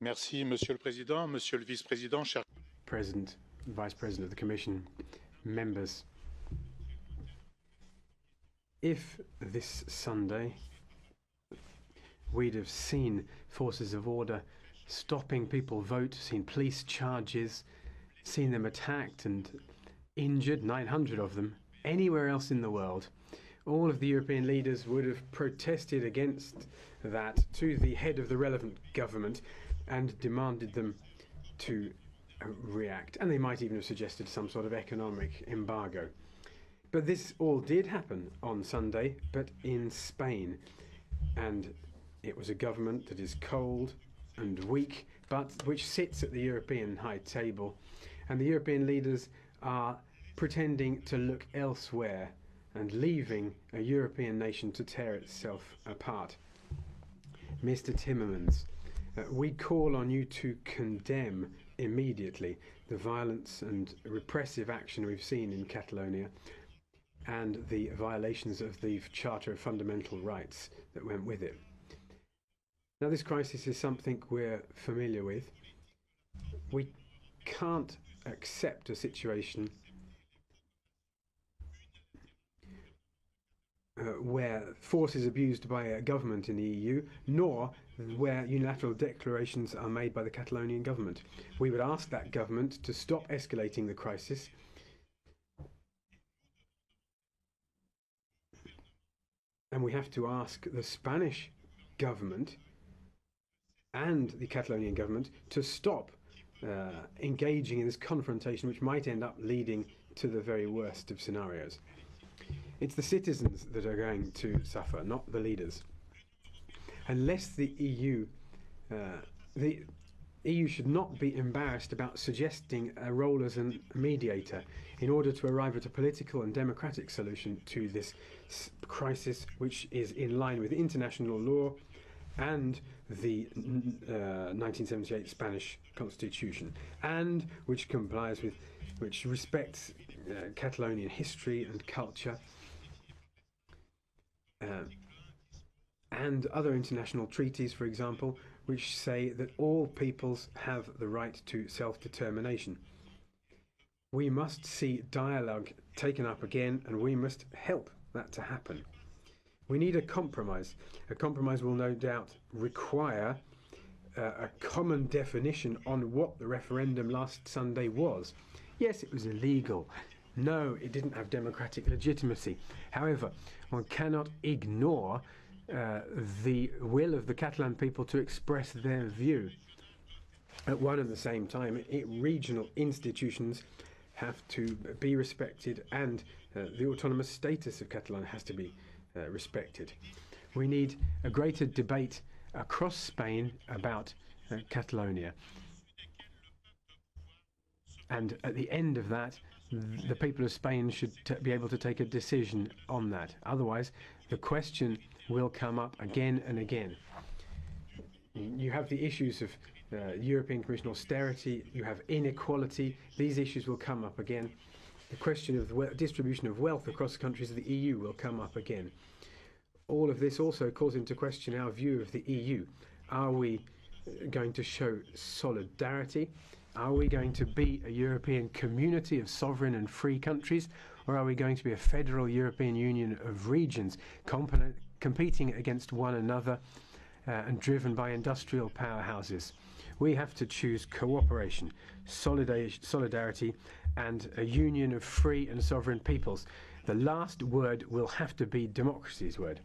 Merci, Monsieur le Président, Monsieur le Vice-président, chers President, Vice President of the Commission, members. If this Sunday we'd have seen forces of order stopping people vote, seen police charges, seen them attacked and injured, 900 of them, anywhere else in the world, all of the European leaders would have protested against that to the head of the relevant government and demanded them to react. And they might even have suggested some sort of economic embargo. But this all did happen on Sunday, but in Spain. And it was a government that is cold and weak, but which sits at the European high table. And the European leaders are pretending to look elsewhere and leaving a European nation to tear itself apart. Mr. Timmermans, we call on you to condemn immediately the violence and repressive action we've seen in Catalonia and the violations of the Charter of Fundamental Rights that went with it. Now, this crisis is something we're familiar with. We can't accept a situation where force is abused by a government in the EU, nor where unilateral declarations are made by the Catalonian government. We would ask that government to stop escalating the crisis and we have to ask the Spanish government and the Catalonian government to stop engaging in this confrontation which might end up leading to the very worst of scenarios. It's the citizens that are going to suffer, not the leaders. Unless the EU should not be embarrassed about suggesting a role as a mediator in order to arrive at a political and democratic solution to this crisis, which is in line with international law and the 1978 Spanish Constitution, and which complies with, which respects Catalonian history and culture, and other international treaties, for example, which say that all peoples have the right to self-determination. We must see dialogue taken up again, and we must help that to happen. We need a compromise. A compromise will no doubt require a common definition on what the referendum last Sunday was. Yes, it was illegal. No, it didn't have democratic legitimacy. However, one cannot ignore the will of the Catalan people to express their view. At one and the same time, regional institutions have to be respected, and the autonomous status of Catalonia has to be respected. We need a greater debate across Spain about Catalonia. And at the end of that, the people of Spain should be able to take a decision on that. Otherwise, the question will come up again and again. You have the issues of European Commission austerity, you have inequality. These issues will come up again. The question of the distribution of wealth across the countries of the EU will come up again. All of this also calls into question our view of the EU. Are we going to show solidarity? Are we going to be a European community of sovereign and free countries? Or are we going to be a federal European Union of regions competing against one another and driven by industrial powerhouses? We have to choose cooperation, solidarity, and a union of free and sovereign peoples. The last word will have to be democracy's word.